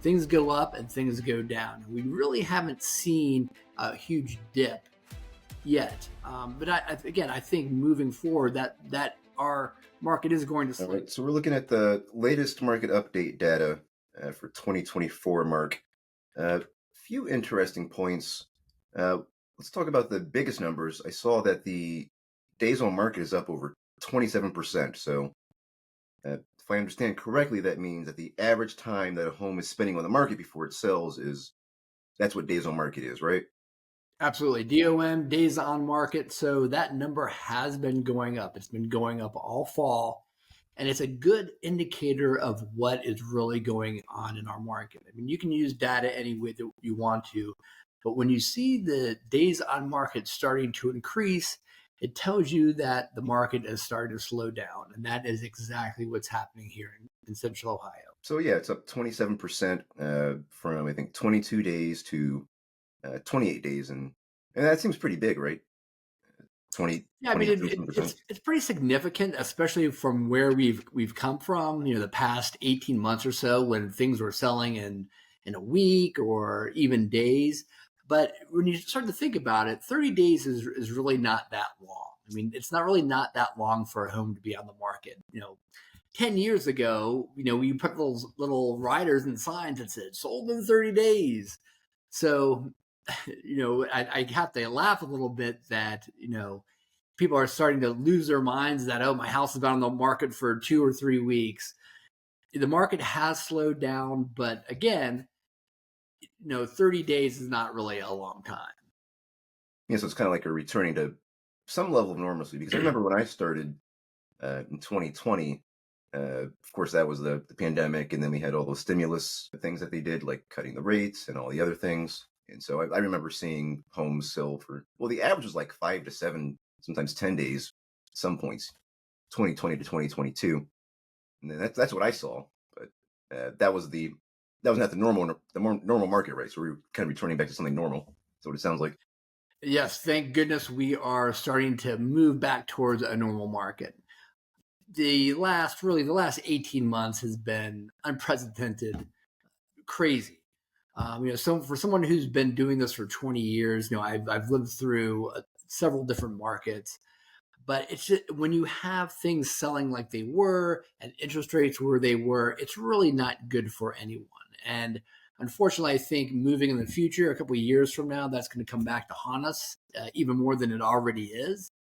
things go up and things go down. We really haven't seen a huge dip yet. But again, I think moving forward that our market is going to All slow. right, so we're looking at the latest market update data for 2024, Mark. A few interesting points. Let's talk about the biggest numbers. I saw that the days on market is up over 27%. So if I understand correctly, that means that the average time that a home is spending on the market before it sells that's what days on market is, right? Absolutely. DOM, days on market. So that number has been going up. It's been going up all fall. And it's a good indicator of what is really going on in our market. I mean, you can use data any way that you want to, but when you see the days on market starting to increase, it tells you that the market is starting to slow down. And that is exactly what's happening here in Central Ohio. So yeah, it's up 27% from I think 22 days to 28 days, and that seems pretty big, right? 20, Yeah, I mean, 27%. it's pretty significant, especially from where we've come from. The past 18 months or so, when things were selling in a week or even days. But when you start to think about it, 30 days is really not that long. I mean, it's not that long for a home to be on the market. 10 years ago, we put those little riders and signs that said sold in 30 days. So, I have to laugh a little bit that, people are starting to lose their minds that, oh, my house has been on the market for 2 or 3 weeks. The market has slowed down, but again, 30 days is not really a long time. Yeah, so it's kind of like a returning to some level of normalcy, because I remember when I started in 2020, of course, that was the pandemic, and then we had all those stimulus things that they did, like cutting the rates and all the other things. And so I remember seeing homes sell for, well, the average was like 5 to 7, sometimes 10 days, at some points, 2020 to 2022. And then that's what I saw. But that was not the more normal market, right? So we're kind of returning back to something normal. That's what it sounds like. Yes, thank goodness we are starting to move back towards a normal market. The last 18 months has been unprecedented, crazy. So for someone who's been doing this for 20 years, I've lived through several different markets, but it's just, when you have things selling like they were and interest rates where they were, it's really not good for anyone. And unfortunately, I think moving in the future, a couple of years from now, that's going to come back to haunt us even more than it already is.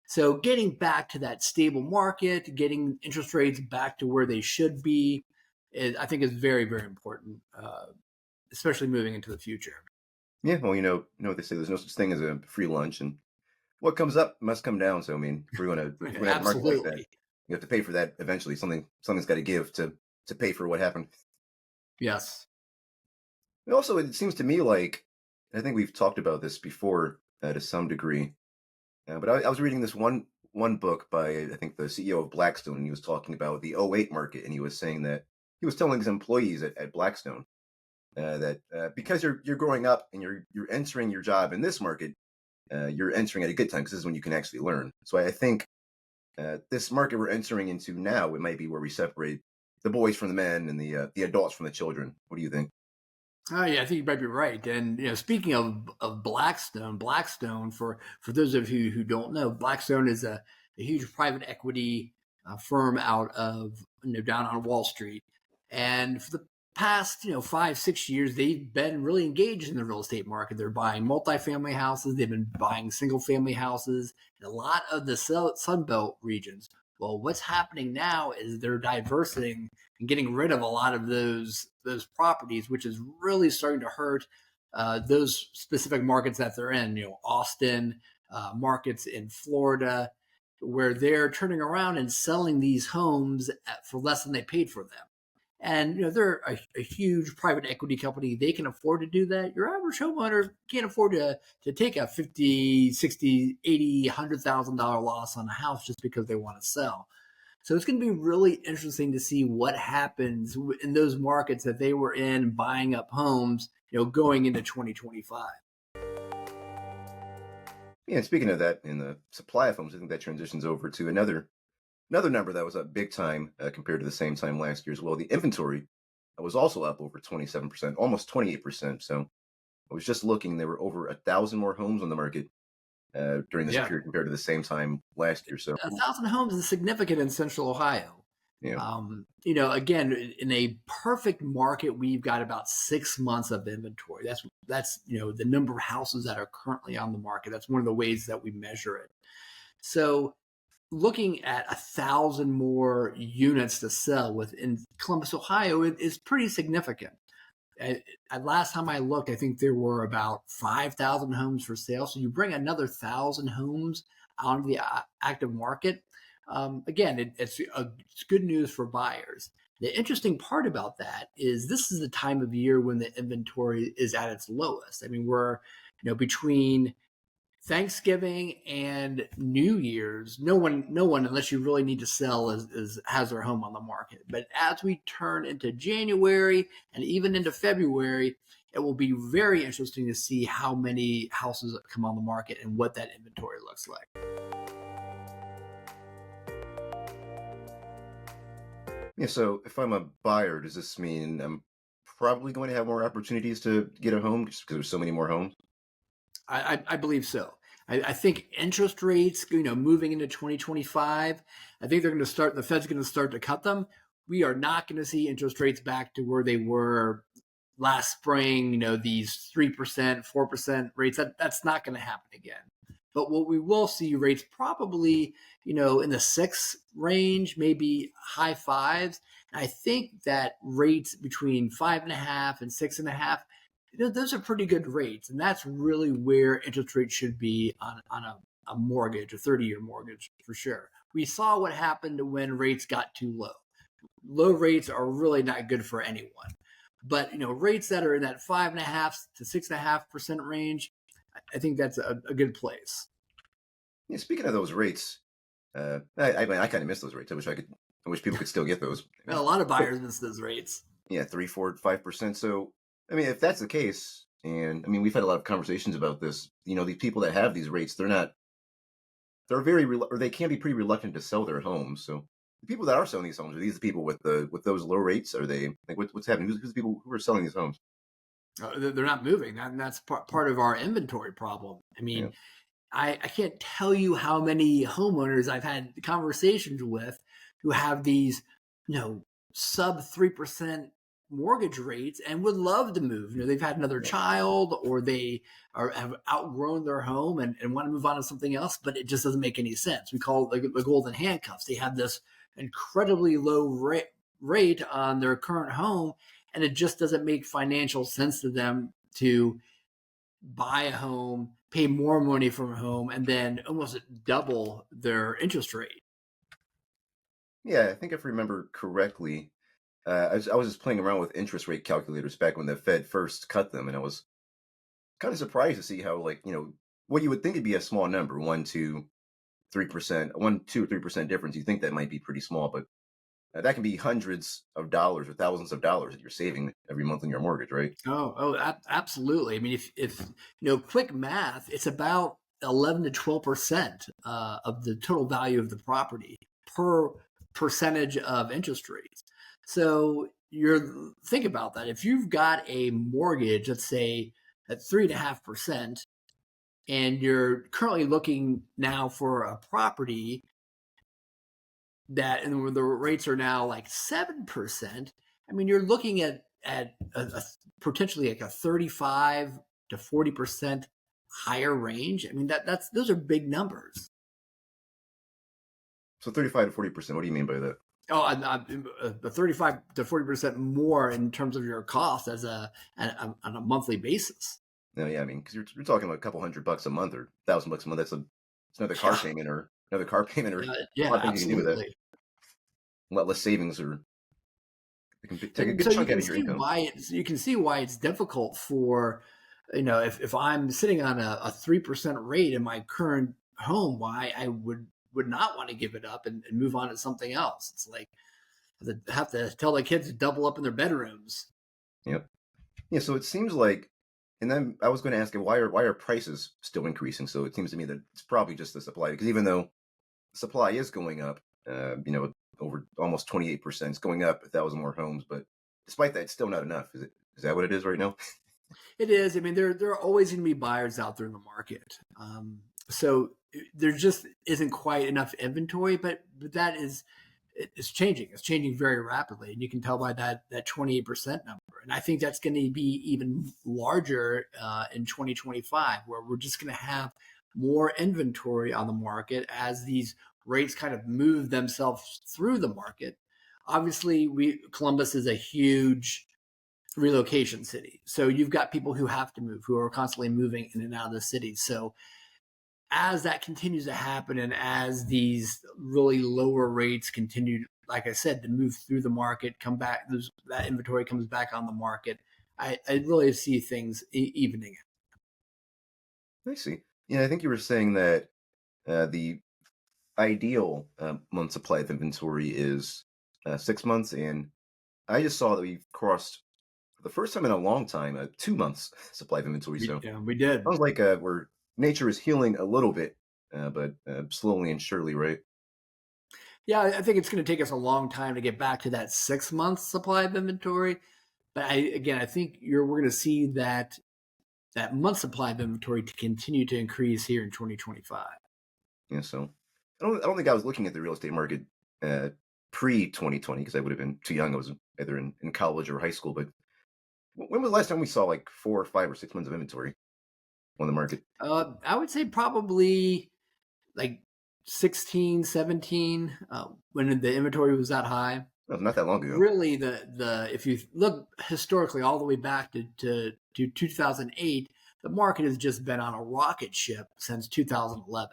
So getting back to that stable market, getting interest rates back to where they should be, I think is very, very important, especially moving into the future. Yeah, well, what they say, there's no such thing as a free lunch, and what comes up must come down. So I mean, if we're going to have a market like that, Absolutely. you have to pay for that eventually. Something's got to give to pay for what happened. Yes. And also, it seems to me like, I think we've talked about this before to some degree, but I was reading this one book by, I think, the CEO of Blackstone, and he was talking about the '08 market, and he was saying that he was telling his employees at Blackstone that because you're growing up and you're entering your job in this market, you're entering at a good time, because this is when you can actually learn. So I think this market we're entering into now, it might be where we separate the boys from the men and the adults from the children. What do you think? Oh yeah, I think you might be right. And speaking of Blackstone, for those of you who don't know, Blackstone is a huge private equity firm out of down on Wall Street. And for the past 5-6 years, they've been really engaged in the real estate market. They're buying multifamily houses. They've been buying single family houses in a lot of the Sunbelt regions. Well, what's happening now is they're diversing and getting rid of a lot of those properties, which is really starting to hurt those specific markets that they're in. Austin, markets in Florida, where they're turning around and selling these homes for less than they paid for them. And they're a huge private equity company. They can afford to do that. Your average homeowner can't afford to take a 50, 60, 80, $100,000 loss on a house just because they want to sell. So it's going to be really interesting to see what happens in those markets that they were in, buying up homes, going into 2025. Yeah, and speaking of that, in the supply of homes, I think that transitions over to another number that was up big time compared to the same time last year as well. The inventory was also up over 27%, almost 28%. So I was just looking; there were over 1,000 more homes on the market during this Yeah. period compared to the same time last year. So 1,000 homes is significant in Central Ohio. yeah, Again, in a perfect market, we've got about 6 months of inventory. That's the number of houses that are currently on the market. That's one of the ways that we measure it. So, looking at 1,000 more units to sell within Columbus, Ohio, is pretty significant. Last time I looked, I think there were about 5,000 homes for sale. So you bring another 1,000 homes onto the active market. Again, it's good news for buyers. The interesting part about that is this is the time of year when the inventory is at its lowest. I mean, we're between Thanksgiving and New Year's, no one, unless you really need to sell, has their home on the market. But as we turn into January and even into February, it will be very interesting to see how many houses come on the market and what that inventory looks like. yeah. So if I'm a buyer, does this mean I'm probably going to have more opportunities to get a home just because there's so many more homes? I believe so. I think interest rates, moving into 2025, I think the Fed's going to start to cut them. We are not going to see interest rates back to where they were last spring, these 3%, 4% rates. That's not going to happen again. But what we will see rates probably, in the six range, maybe high fives. And I think that rates between 5.5 and 6.5, those are pretty good rates. And that's really where interest rates should be on a mortgage, a 30-year mortgage for sure. We saw what happened when rates got too low. Low rates are really not good for anyone. But rates that are in that 5.5 to 6.5% range, I think that's a good place. Yeah, speaking of those rates, I mean, I kind of miss those rates. I wish people could still get those. I A mean, lot of buyers miss those rates. yeah, 3, 4, 5%. So, I mean, if that's the case, and I mean, we've had a lot of conversations about this. These people that have these rates, they're or they can be pretty reluctant to sell their homes. So, the people that are selling these homes, are these the people with those low rates? Are they like what's happening? Who's the people who are selling these homes? They're not moving. And that's part of our inventory problem. I Yeah, mean, I can't tell you how many homeowners I've had conversations with who have these, sub 3% mortgage rates and would love to move. They've had another yeah, child or have outgrown their home and want to move on to something else, but it just doesn't make any sense. We call it the golden handcuffs. They have this incredibly low rate on their current home, and it just doesn't make financial sense to them to buy a home, pay more money for a home, and then almost double their interest rate. yeah. I think if I remember correctly, I was just playing around with interest rate calculators back when the Fed first cut them, and I was kind of surprised to see how, like, what you would think would be a small number, 1, 2, 3%, 1, 2, 3% difference. You think that might be pretty small, but that can be hundreds of dollars or thousands of dollars that you're saving every month on your mortgage, right? Absolutely. I mean, if quick math, it's about 11 to 12% of the total value of the property per percentage of interest rates. So think about that. If you've got a mortgage, let's say at 3.5%, and you're currently looking now for a property and the rates are now like 7%, I mean, you're looking at potentially like a 35 to 40% higher range. I mean, those are big numbers. So 35 to 40%. What do you mean by that? The 35 to 40% more in terms of your cost on a monthly basis. No, yeah, I mean, because you're talking about a couple $100 a month or $1,000 a month. It's another car Yeah, payment or another car payment or a yeah, lot of things you can do with that. absolutely. A lot less savings, or it can take a And good so chunk out of your income. you can see why it's difficult for, if I'm sitting on a 3% rate in my current home, why I would not want to give it up and move on to something else. It's like I have to tell the kids to double up in their bedrooms. Yep. Yeah. So it seems like, and then I was going to ask you, why are prices still increasing? So it seems to me that it's probably just the supply, because even though supply is going up, over almost 28%, it's going up 1,000 more homes, but despite that, it's still not enough. Is it? Is that what it is right now? It is. I mean, there are always going to be buyers out there in the market. So there just isn't quite enough inventory, but that is it's changing. It's changing very rapidly, and you can tell by that 28% number. And I think that's going to be even larger in 2025, where we're just going to have more inventory on the market as these rates kind of move themselves through the market. Obviously, we Columbus is a huge relocation city. So you've got people who have to move, who are constantly moving in and out of the city. So as that continues to happen and as these really lower rates continue, like I said, to move through the market, come back, that inventory comes back on the market, I really see things evening. I see. Yeah, I think you were saying that the ideal month supply of inventory is 6 months, and I just saw that we've crossed for the first time in a long time 2 months supply of inventory. So We did. sounds like where nature is healing a little bit, but slowly and surely, right? Yeah, I think it's going to take us a long time to get back to that 6 month supply of inventory. But I think we're going to see that month supply of inventory to continue to increase here in 2025. Yeah. So I don't think I was looking at the real estate market uh, pre 2020 because I would have been too young. I was either in college or high school. But when was the last time we saw like 4 or 5 or 6 months of inventory on the market? I would say probably like 16, 17, when the inventory was that high. No, not that long ago. Really, the if you look historically all the way back to 2008, the market has just been on a rocket ship since 2011,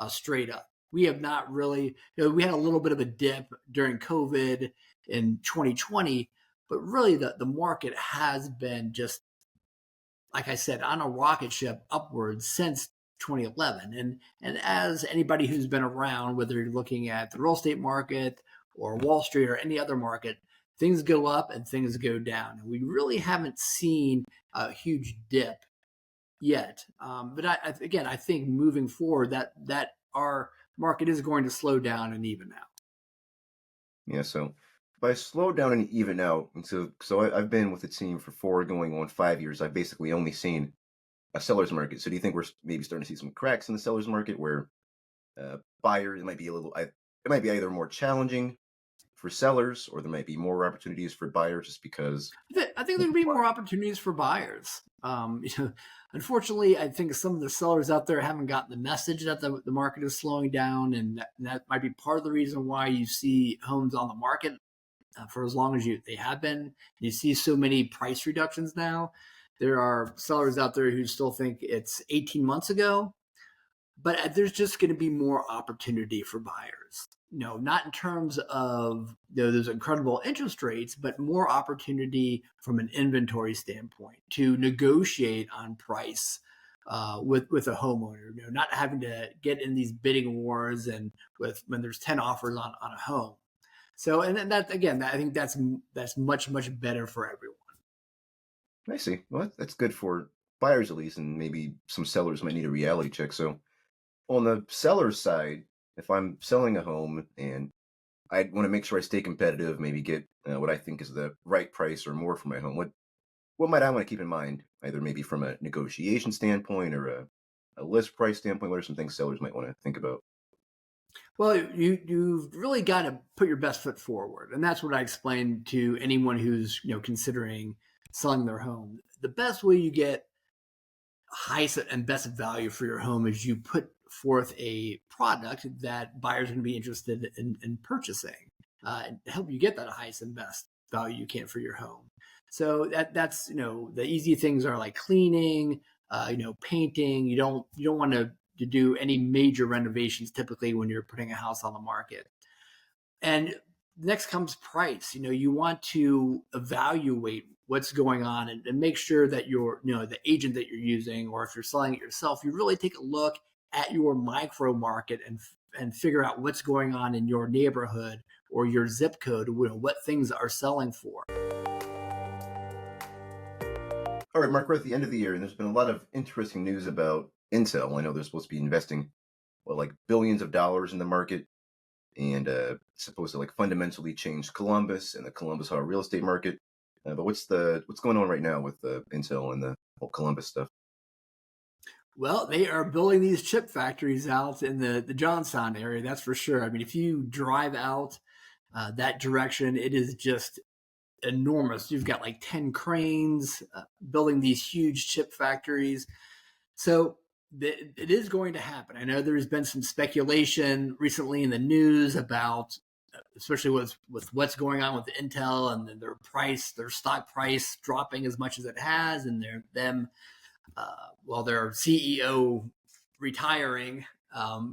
straight up. We have not really, we had a little bit of a dip during COVID in 2020, but really the market has been just, like I said, on a rocket ship upwards since 2011. And as anybody who's been around, whether you're looking at the real estate market or Wall Street or any other market, things go up and things go down. And we really haven't seen a huge dip yet. But again, I think moving forward that our market is going to slow down and even out. Yeah. So by slow down and even out, and I've been with the team for 4 going on 5 years. I've basically only seen a seller's market. So do you think we're maybe starting to see some cracks in the seller's market where buyers it might be it might be either more challenging for sellers or there might be more opportunities for buyers just because I think there'd be more opportunities for buyers. Unfortunately, I think some of the sellers out there haven't gotten the message that the market is slowing down, and that might be part of the reason why you see homes on the market for as long as they have been. You see so many price reductions now. There are sellers out there who still think it's 18 months ago, but there's just going to be more opportunity for buyers. Not in terms of those incredible interest rates, but more opportunity from an inventory standpoint to negotiate on price with a homeowner. Not having to get in these bidding wars and when there's 10 offers on a home. So, and that again, I think that's much better for everyone. I see. Well, that's good for buyers at least, and maybe some sellers might need a reality check. So on the seller's side, if I'm selling a home and I want to make sure I stay competitive, maybe get what I think is the right price or more for my home, what might I want to keep in mind, either maybe from a negotiation standpoint or a list price standpoint? What are some things sellers might want to think about? Well, you've really got to put your best foot forward, and that's what I explain to anyone who's considering selling their home. The best way you get highest and best value for your home is you put forth a product that buyers are going to be interested in purchasing, and help you get that highest and best value you can for your home. So that's the easy things are like cleaning, painting. You don't want to do any major renovations typically when you're putting a house on the market. And next comes price. You want to evaluate what's going on and make sure that the agent that you're using, or if you're selling it yourself, you really take a look at your micro market and figure out what's going on in your neighborhood or your zip code, what things are selling for. All right, Mark, we're at the end of the year, and there's been a lot of interesting news about Intel. I know they're supposed to be investing, like billions of dollars in the market and supposed to like fundamentally change Columbus and the Columbus Ohio real estate market. But what's going on right now with Intel and the whole Columbus stuff? Well, they are building these chip factories out in the Johnstown area. That's for sure. I mean, if you drive out that direction, it is just enormous. You've got like 10 cranes building these huge chip factories. So it is going to happen. I know there's been some speculation recently in the news about, especially with what's going on with Intel and their stock price dropping as much as it has, and their CEO retiring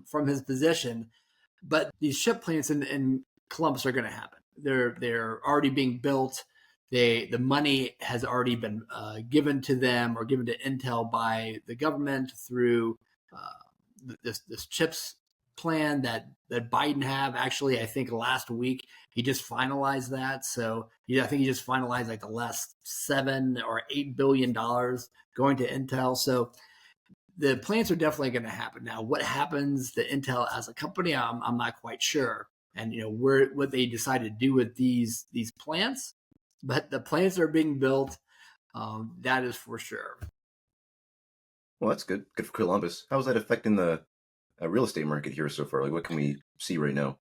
from his position. But these chip plants in Columbus are going to happen. They're already being built. The money has already been given to them or given to Intel by the government through this chips plan that Biden have. Actually, I think last week he just finalized that. So I think he just finalized like the last $7 or $8 billion going to Intel. So the plants are definitely going to happen. Now, what happens to Intel as a company, I'm not quite sure, and what they decide to do with these plants. But the plants are being built. That is for sure. Well, that's good. Good for Columbus. How is that affecting the real estate market here so far? Like, what can we see right now?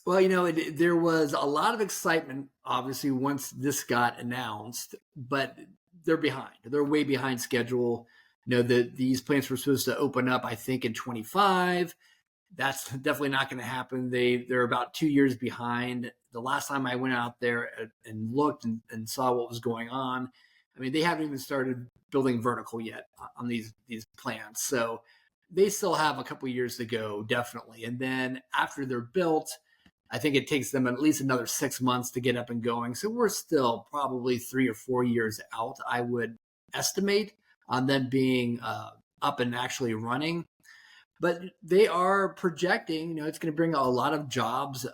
Well, there was a lot of excitement, obviously, once this got announced, but they're behind. They're way behind schedule. These plants were supposed to open up, I think, in 25. That's definitely not going to happen. They're about 2 years behind. The last time I went out there and looked and saw what was going on, I mean, they haven't even started building vertical yet on these plants. So they still have a couple years to go, definitely. And then after they're built, I think it takes them at least another 6 months to get up and going. So we're still probably 3 or 4 years out, I would estimate, on them being up and actually running. But they are projecting, it's going to bring a lot of jobs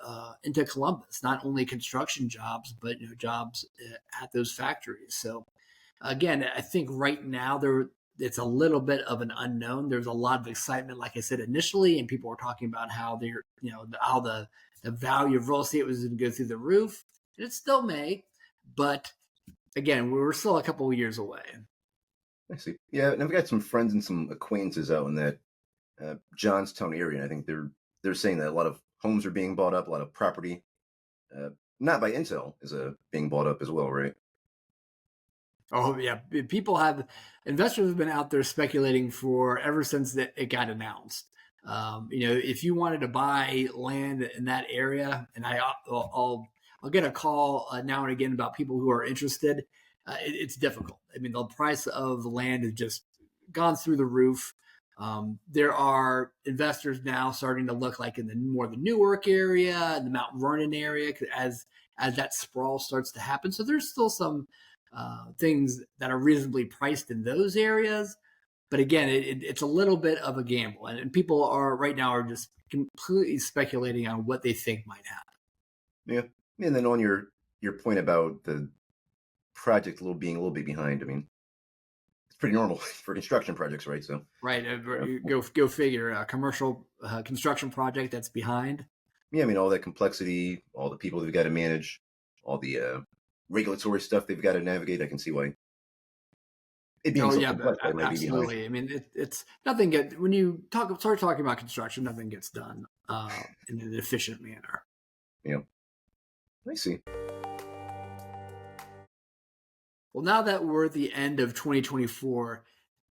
into Columbus, not only construction jobs, but jobs at those factories. So again, I think right now it's a little bit of an unknown. There's a lot of excitement, like I said initially, and people were talking about how how the value of real estate was going to go through the roof, and it still may, but again, we're still a couple of years away. I see. Yeah, and I've got some friends and some acquaintances out in that Johnstown area. And I think they're saying that a lot of homes are being bought up, a lot of property, uh, not by Intel, is being bought up as well, right? Oh yeah, investors have been out there speculating for ever since it got announced. If you wanted to buy land in that area, and I'll get a call now and again about people who are interested. It's difficult. I mean, the price of the land has just gone through the roof. There are investors now starting to look like in the Newark area and the Mount Vernon area as that sprawl starts to happen. So there's still some things that are reasonably priced in those areas. But again, it's a little bit of a gamble, and people are right now are just completely speculating on what they think might happen. Yeah. And then on your point about the project being a little bit behind, I mean, it's pretty normal for construction projects, right? So, Right, yeah, go figure. A commercial construction project that's behind. yeah, I mean, all that complexity, all the people they've got to manage, all the regulatory stuff they've got to navigate. I can see why it being Oh so yeah, complex, they might be behind. absolutely. I mean, it's nothing get when you start talking about construction, nothing gets done in an efficient manner. Yeah, I see. Well, now that we're at the end of 2024,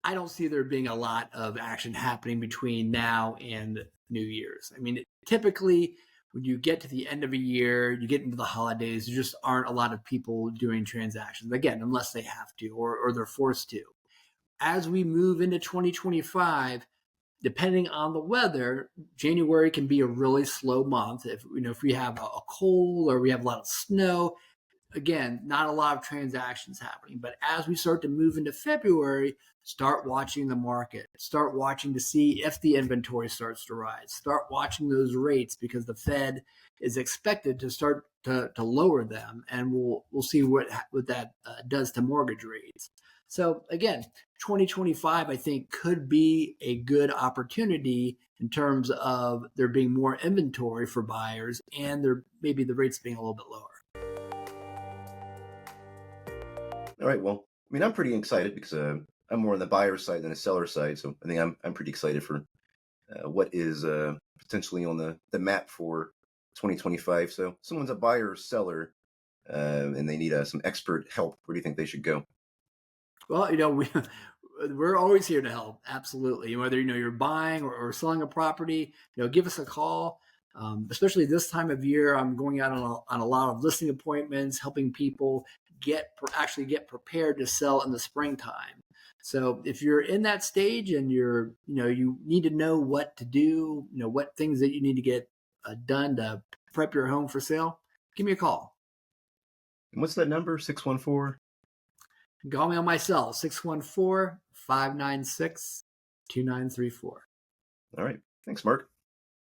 I don't see there being a lot of action happening between now and New Year's. I mean, typically, when you get to the end of a year, you get into the holidays, there just aren't a lot of people doing transactions, again, unless they have to or they're forced to. As we move into 2025, depending on the weather, January can be a really slow month. If we have a cold or we have a lot of snow, again, not a lot of transactions happening. But as we start to move into February, start watching the market, start watching to see if the inventory starts to rise, start watching those rates because the Fed is expected to start to lower them, and we'll see what that does to mortgage rates. So again, 2025, I think, could be a good opportunity in terms of there being more inventory for buyers and there maybe the rates being a little bit lower. All right. Well, I mean, I'm pretty excited because I'm more on the buyer side than the seller side. So I think I'm pretty excited for what is potentially on the map for 2025. So someone's a buyer or seller and they need some expert help. Where do you think they should go? Well, we're always here to help. Absolutely. Whether you're buying or selling a property, give us a call. Especially this time of year, I'm going out on a lot of listing appointments, helping people actually get prepared to sell in the springtime. So if you're in that stage and you need to know what to do, what things that you need to get done to prep your home for sale, give me a call. And what's that number? 614? Call me on my cell, 614-596-2934. All right. Thanks, Mark.